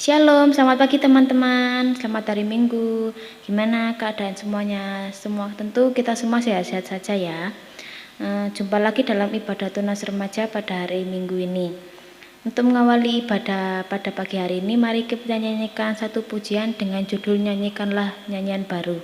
Shalom, selamat pagi teman-teman. Selamat hari Minggu. Gimana keadaan semuanya? Tentu kita semua sehat-sehat saja ya. Jumpa lagi dalam ibadah tunas remaja pada hari Minggu ini. Untuk mengawali ibadah pada pagi hari ini, mari kita nyanyikan satu pujian dengan judul Nyanyikanlah Nyanyian Baru.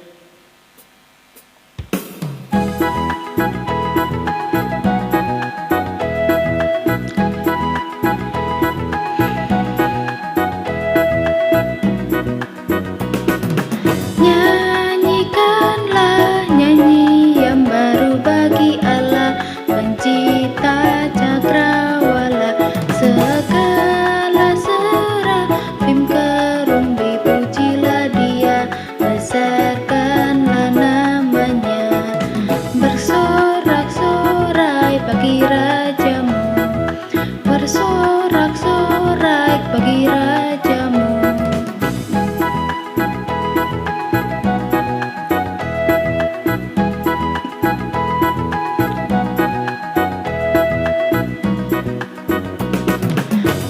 Bersorak-sorai bagi rajamu.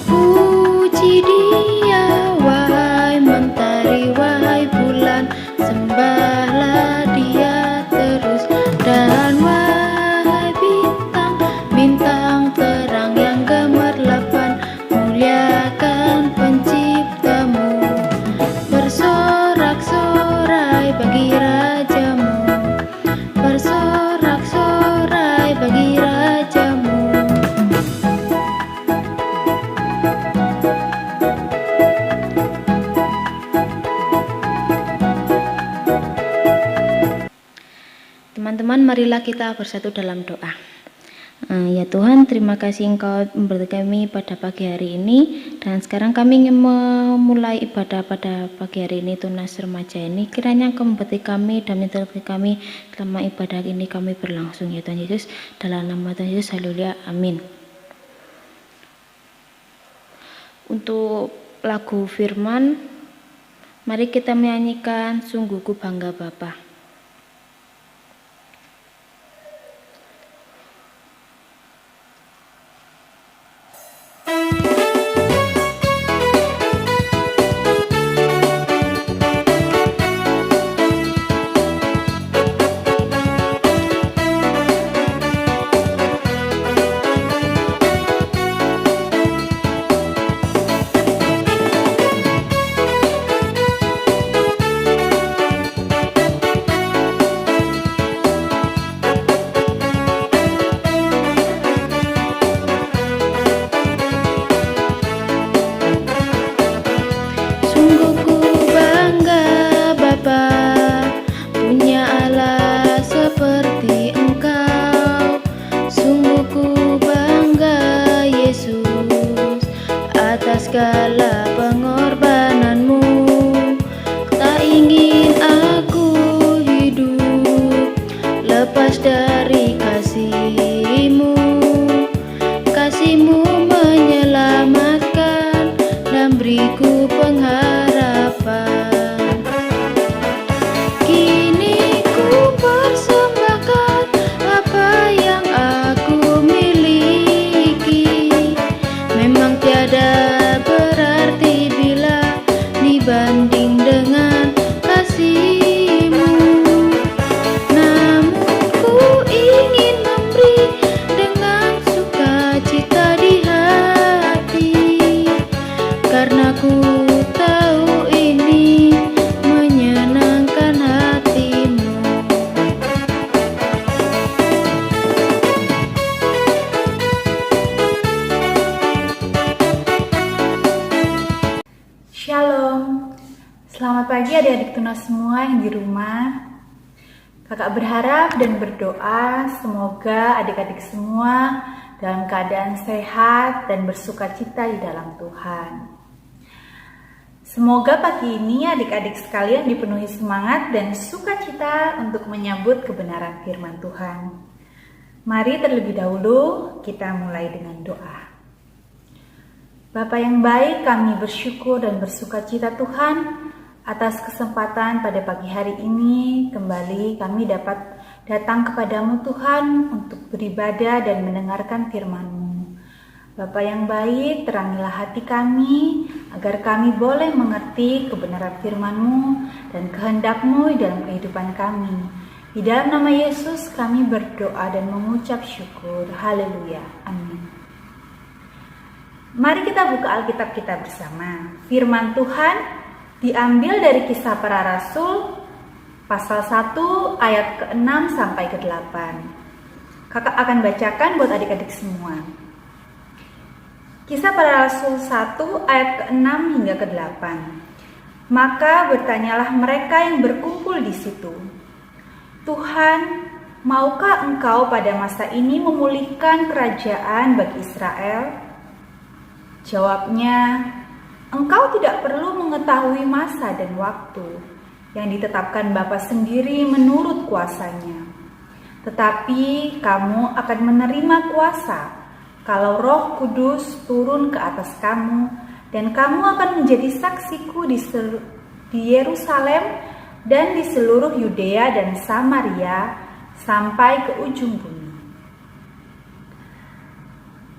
Puji Dia, wahai mentari, wahai bulan, sembahlah Dia terus. Dan wahai bintang, bintang terang yang gemerlapan, muliakan penciptamu. Bersorak-sorai bagi rajamu, bersorak-sorai bagi rajamu. Teman-teman, marilah kita bersatu dalam doa. Ya Tuhan, terima kasih Engkau memberkati kami pada pagi hari ini. Dan sekarang kami ingin memulai ibadah pada pagi hari ini, tunas remaja ini. Kiranya Engkau memberkati kami dan menyertai kami selama ibadah ini kami berlangsung. Ya Tuhan Yesus, dalam nama Tuhan Yesus, haleluya, amin. Untuk lagu firman, mari kita menyanyikan Sungguh Ku Bangga Bapa. Segala pengorbananmu, tak ingin aku hidup lepas dari kasih-Mu. Kasih-Mu menyelamatkan dan beriku pengharapan. Kini ku persembahkan apa yang aku miliki. Memang tiada berarti bila dibanding dengan kasih-Mu. Namun ku ingin memberi dengan sukacita di hati, karena ku tahu ini menyenangkan hati-Mu. Shalom, selamat pagi adik-adik tunas semua yang di rumah. Kakak berharap dan berdoa semoga adik-adik semua dalam keadaan sehat dan bersukacita di dalam Tuhan. Semoga pagi ini adik-adik sekalian dipenuhi semangat dan sukacita untuk menyambut kebenaran firman Tuhan. Mari terlebih dahulu kita mulai dengan doa. Bapa yang baik, kami bersyukur dan bersukacita Tuhan atas kesempatan pada pagi hari ini kembali kami dapat datang kepadamu Tuhan untuk beribadah dan mendengarkan firman-Mu. Bapa yang baik, terangilah hati kami agar kami boleh mengerti kebenaran firman-Mu dan kehendak-Mu dalam kehidupan kami. Di dalam nama Yesus kami berdoa dan mengucap syukur. Haleluya. Amin. Mari kita buka Alkitab kita bersama. Firman Tuhan diambil dari Kisah Para Rasul pasal 1 ayat ke-6 sampai ke-8. Kakak akan bacakan buat adik-adik semua. Kisah Para Rasul 1 ayat ke-6 hingga ke-8. Maka bertanyalah mereka yang berkumpul di situ, Tuhan, maukah Engkau pada masa ini memulihkan kerajaan bagi Israel? Jawabnya, Engkau tidak perlu mengetahui masa dan waktu yang ditetapkan Bapa sendiri menurut kuasanya. Tetapi kamu akan menerima kuasa kalau Roh Kudus turun ke atas kamu, dan kamu akan menjadi saksiku di Yerusalem dan di seluruh Yudea dan Samaria sampai ke ujung bumi.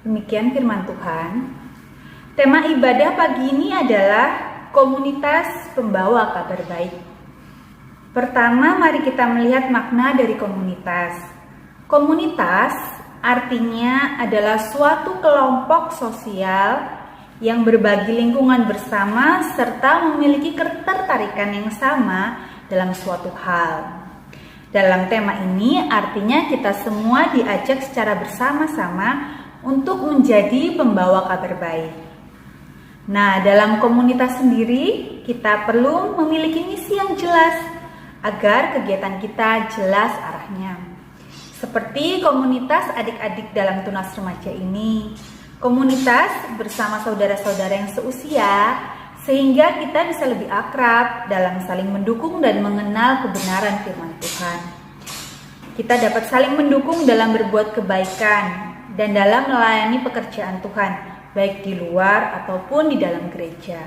Demikian firman Tuhan. Tema ibadah pagi ini adalah komunitas pembawa kabar baik. Pertama, mari kita melihat makna dari komunitas. Komunitas artinya adalah suatu kelompok sosial yang berbagi lingkungan bersama serta memiliki ketertarikan yang sama dalam suatu hal. Dalam tema ini artinya kita semua diajak secara bersama-sama untuk menjadi pembawa kabar baik. Nah, dalam komunitas sendiri kita perlu memiliki misi yang jelas agar kegiatan kita jelas arahnya. Seperti komunitas adik-adik dalam Tunas Remaja ini, komunitas bersama saudara-saudara yang seusia, sehingga kita bisa lebih akrab dalam saling mendukung dan mengenal kebenaran firman Tuhan. Kita dapat saling mendukung dalam berbuat kebaikan dan dalam melayani pekerjaan Tuhan, baik di luar ataupun di dalam gereja.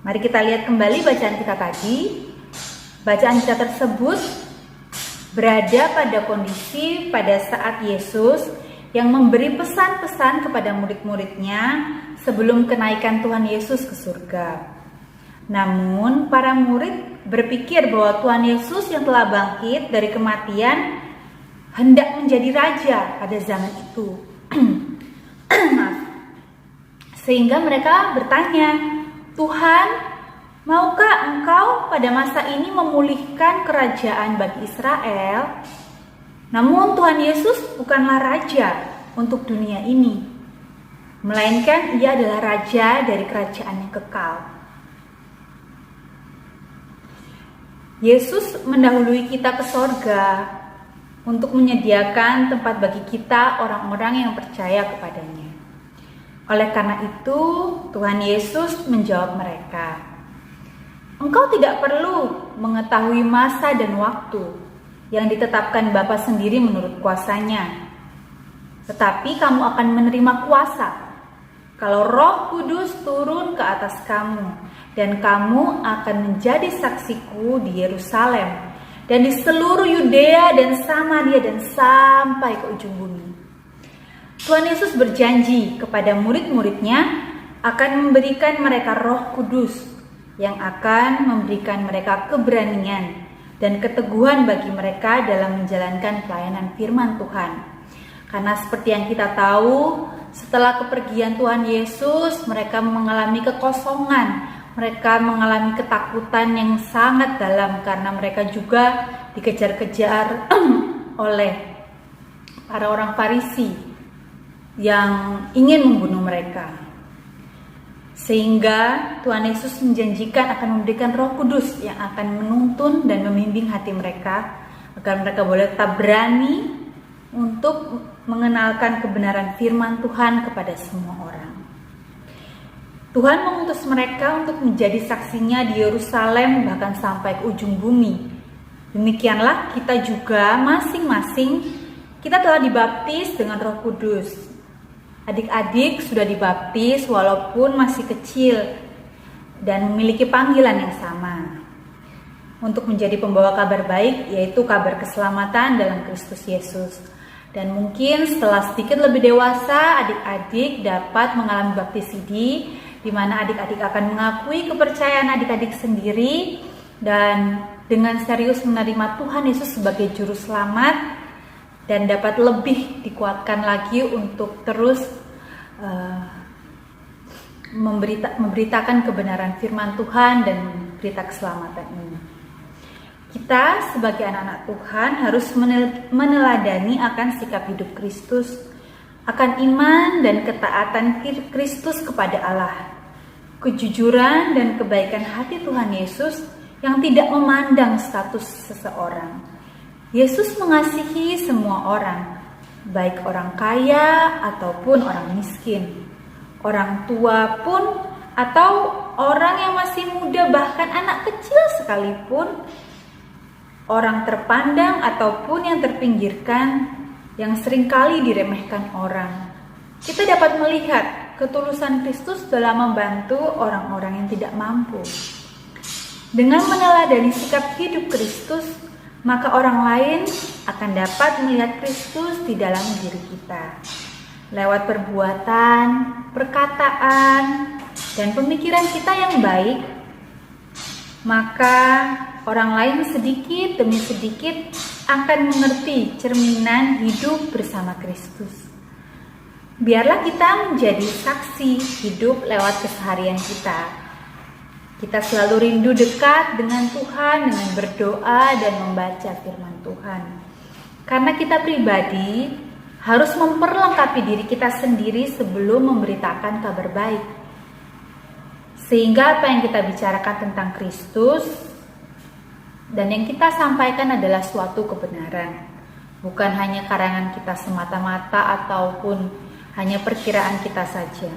Mari kita lihat kembali bacaan kita tadi. Bacaan kita tersebut berada pada kondisi pada saat Yesus yang memberi pesan-pesan kepada murid-muridnya sebelum kenaikan Tuhan Yesus ke surga. Namun para murid berpikir bahwa Tuhan Yesus yang telah bangkit dari kematian hendak menjadi raja pada zaman itu. Sehingga mereka bertanya, Tuhan, maukah Engkau pada masa ini memulihkan kerajaan bagi Israel? Namun Tuhan Yesus bukanlah raja untuk dunia ini, melainkan Ia adalah raja dari kerajaan yang kekal. Yesus mendahului kita ke sorga untuk menyediakan tempat bagi kita orang-orang yang percaya kepadanya. Oleh karena itu, Tuhan Yesus menjawab mereka, Engkau tidak perlu mengetahui masa dan waktu yang ditetapkan Bapa sendiri menurut kuasanya. Tetapi kamu akan menerima kuasa kalau Roh Kudus turun ke atas kamu, dan kamu akan menjadi saksiku di Yerusalem dan di seluruh Yudea dan Samaria dan sampai ke ujung bumi. Tuhan Yesus berjanji kepada murid-muridnya akan memberikan mereka Roh Kudus yang akan memberikan mereka keberanian dan keteguhan bagi mereka dalam menjalankan pelayanan firman Tuhan. Karena seperti yang kita tahu, setelah kepergian Tuhan Yesus, mereka mengalami kekosongan, mereka mengalami ketakutan yang sangat dalam karena mereka juga dikejar-kejar oleh para orang Farisi yang ingin membunuh mereka. Sehingga Tuhan Yesus menjanjikan akan memberikan Roh Kudus yang akan menuntun dan membimbing hati mereka agar mereka boleh tetap berani untuk mengenalkan kebenaran firman Tuhan kepada semua orang. Tuhan mengutus mereka untuk menjadi saksinya di Yerusalem bahkan sampai ke ujung bumi. Demikianlah kita juga masing-masing kita telah dibaptis dengan Roh Kudus. Adik-adik sudah dibaptis walaupun masih kecil dan memiliki panggilan yang sama untuk menjadi pembawa kabar baik, yaitu kabar keselamatan dalam Kristus Yesus. Dan mungkin setelah sedikit lebih dewasa, adik-adik dapat mengalami baptisidi di mana adik-adik akan mengakui kepercayaan adik-adik sendiri dan dengan serius menerima Tuhan Yesus sebagai juru selamat dan dapat lebih dikuatkan lagi untuk terus memberitakan kebenaran firman Tuhan dan berita keselamatan ini. Kita sebagai anak-anak Tuhan harus meneladani akan sikap hidup Kristus, akan iman dan ketaatan Kristus kepada Allah, kejujuran dan kebaikan hati Tuhan Yesus yang tidak memandang status seseorang. Yesus mengasihi semua orang, baik orang kaya ataupun orang miskin, orang tua pun atau orang yang masih muda, bahkan anak kecil sekalipun, orang terpandang ataupun yang terpinggirkan, yang seringkali diremehkan orang. Kita dapat melihat ketulusan Kristus dalam membantu orang-orang yang tidak mampu. Dengan meneladani sikap hidup Kristus, maka orang lain akan dapat melihat Kristus di dalam diri kita. Lewat perbuatan, perkataan, dan pemikiran kita yang baik, maka orang lain sedikit demi sedikit akan mengerti cerminan hidup bersama Kristus. Biarlah kita menjadi saksi hidup lewat keseharian kita. Kita selalu rindu dekat dengan Tuhan dengan berdoa dan membaca firman Tuhan. Karena kita pribadi harus memperlengkapi diri kita sendiri sebelum memberitakan kabar baik. Sehingga apa yang kita bicarakan tentang Kristus dan yang kita sampaikan adalah suatu kebenaran. Bukan hanya karangan kita semata-mata ataupun hanya perkiraan kita saja.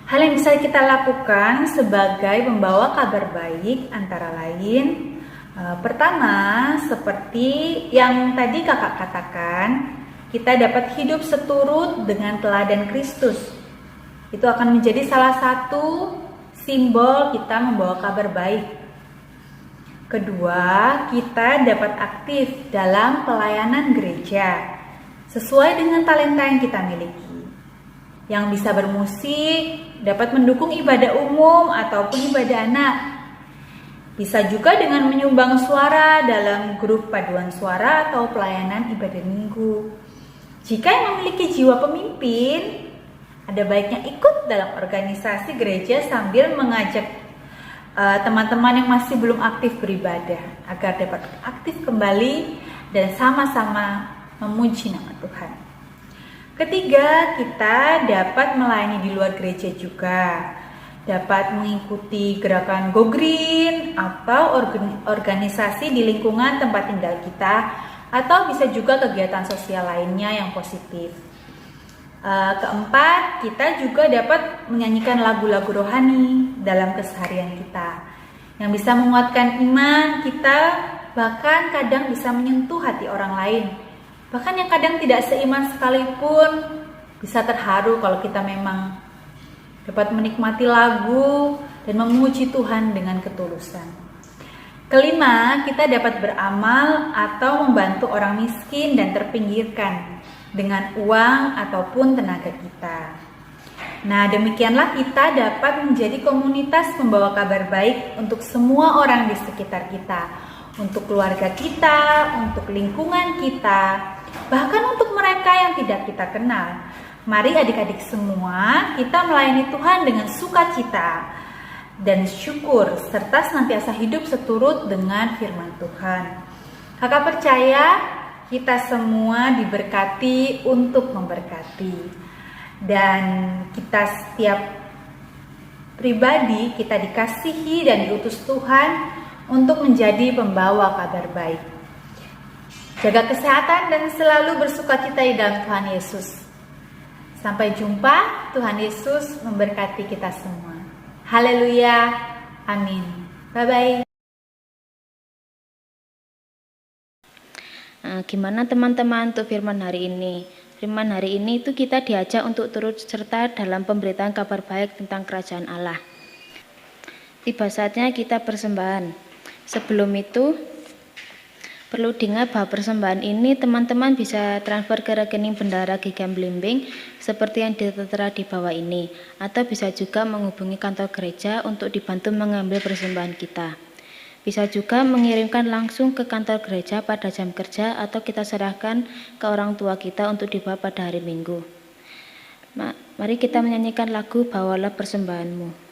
Hal yang bisa kita lakukan sebagai pembawa kabar baik antara lain, pertama seperti yang tadi kakak katakan, kita dapat hidup seturut dengan teladan Kristus. Itu akan menjadi salah satu simbol kita membawa kabar baik. Kedua, kita dapat aktif dalam pelayanan gereja sesuai dengan talenta yang kita miliki. Yang bisa bermusik, dapat mendukung ibadah umum ataupun ibadah anak. Bisa juga dengan menyumbang suara dalam grup paduan suara atau pelayanan ibadah minggu. Jika yang memiliki jiwa pemimpin, ada baiknya ikut dalam organisasi gereja sambil mengajak teman-teman yang masih belum aktif beribadah agar dapat aktif kembali dan sama-sama memuji nama Tuhan. Ketiga, kita dapat melayani di luar gereja juga. Dapat mengikuti gerakan Go Green atau organisasi di lingkungan tempat tinggal kita, atau bisa juga kegiatan sosial lainnya yang positif. Keempat, kita juga dapat menyanyikan lagu-lagu rohani dalam keseharian kita yang bisa menguatkan iman kita, bahkan kadang bisa menyentuh hati orang lain. Bahkan yang kadang tidak seiman sekalipun bisa terharu kalau kita memang dapat menikmati lagu dan memuji Tuhan dengan ketulusan. Kelima, kita dapat beramal atau membantu orang miskin dan terpinggirkan dengan uang ataupun tenaga kita. Nah, demikianlah kita dapat menjadi komunitas pembawa kabar baik untuk semua orang di sekitar kita, untuk keluarga kita, untuk lingkungan kita, bahkan untuk mereka yang tidak kita kenal. Mari adik-adik semua, kita melayani Tuhan dengan sukacita dan syukur, serta senantiasa hidup seturut dengan firman Tuhan. Kakak percaya kita semua diberkati untuk memberkati. Dan kita setiap pribadi, kita dikasihi dan diutus Tuhan untuk menjadi pembawa kabar baik. Jaga kesehatan dan selalu bersukacita di dalam Tuhan Yesus. Sampai jumpa, Tuhan Yesus memberkati kita semua. Haleluya, amin. Bye-bye. Gimana teman-teman untuk firman hari ini? Firman hari ini itu kita diajak untuk turut serta dalam pemberitaan kabar baik tentang kerajaan Allah. Tiba saatnya kita persembahan. Sebelum itu, Perlu diingat bahwa persembahan ini teman-teman bisa transfer ke rekening Bendahara GKM Blimbing seperti yang tertera di bawah ini, atau bisa juga menghubungi kantor gereja untuk dibantu mengambil persembahan kita. Bisa juga mengirimkan langsung ke kantor gereja pada jam kerja atau kita serahkan ke orang tua kita untuk dibawa pada hari Minggu. Mari kita menyanyikan lagu Bawalah Persembahanmu.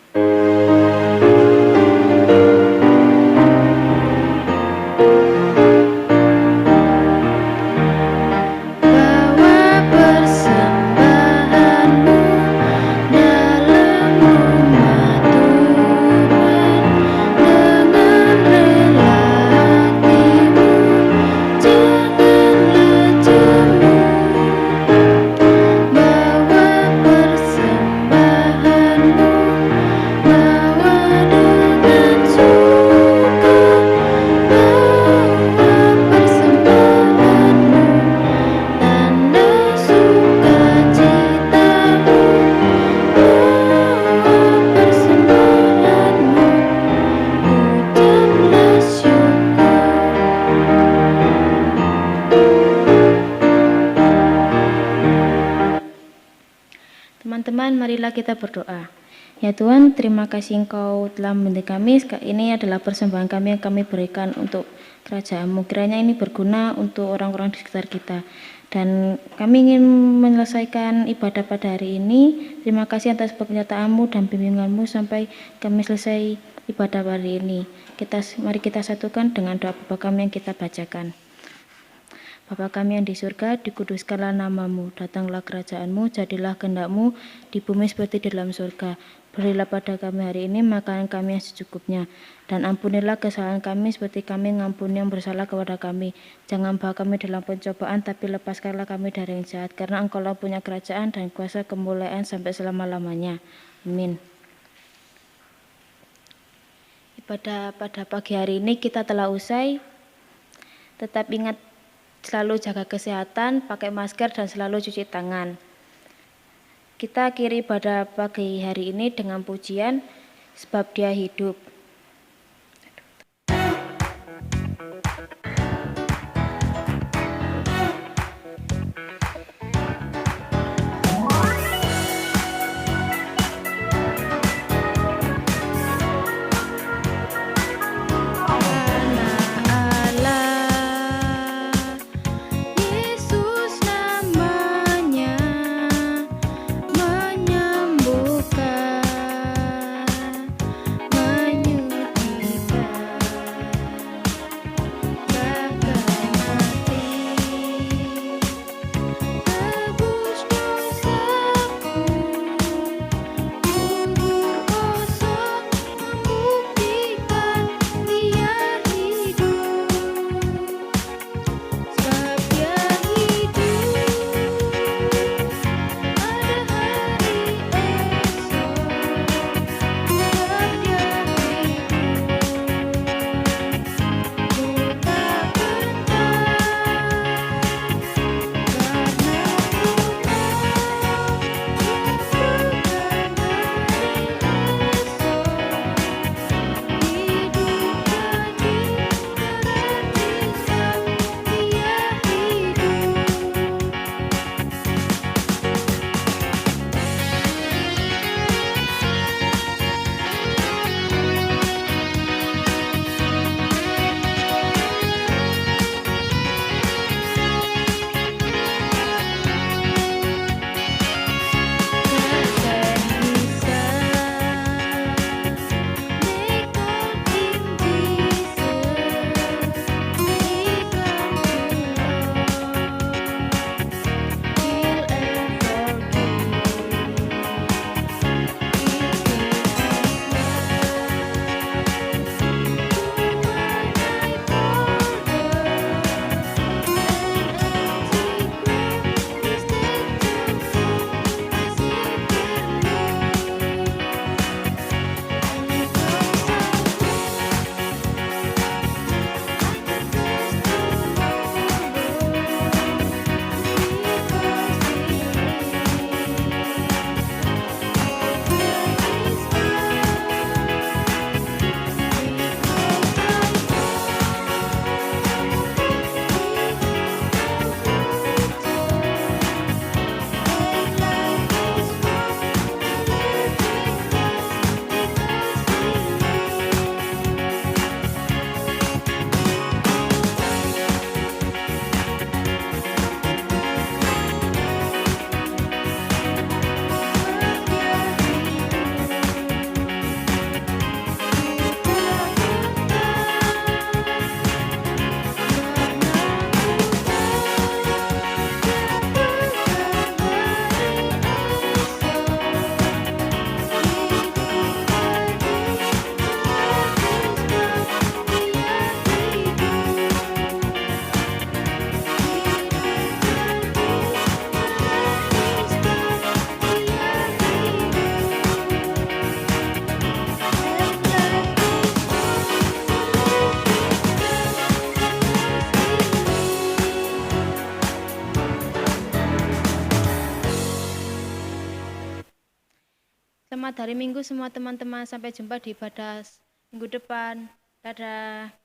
Teman-teman, marilah kita berdoa. Ya Tuhan, terima kasih Engkau telah membentuk kami. Ini adalah persembahan kami yang kami berikan untuk kerajaan-Mu. Kiranya ini berguna untuk orang-orang di sekitar kita. Dan kami ingin menyelesaikan ibadah pada hari ini. Terima kasih atas penyertaan-Mu dan bimbingan-Mu sampai kami selesai ibadah hari ini. Mari kita satukan dengan doa Bapa kami yang kita bacakan. Bapa kami yang di surga, dikuduskanlah nama-Mu, datanglah kerajaan-Mu, jadilah kehendak-Mu di bumi seperti di dalam surga. Berilah pada kami hari ini makanan kami yang secukupnya, dan ampunilah kesalahan kami seperti kami mengampuni yang bersalah kepada kami. Jangan bawa kami dalam pencobaan, tapi lepaskanlah kami dari yang jahat, karena Engkau-lah punya kerajaan dan kuasa kemuliaan sampai selama-lamanya. Amin. Ibadah pada pagi hari ini kita telah usai. Tetap ingat selalu jaga kesehatan, pakai masker, dan selalu cuci tangan. Kita akhiri pada pagi hari ini dengan pujian Sebab Dia Hidup. Menyembuhkan, Selamat hari Minggu semua teman-teman. Sampai jumpa di ibadah minggu depan. Dadah.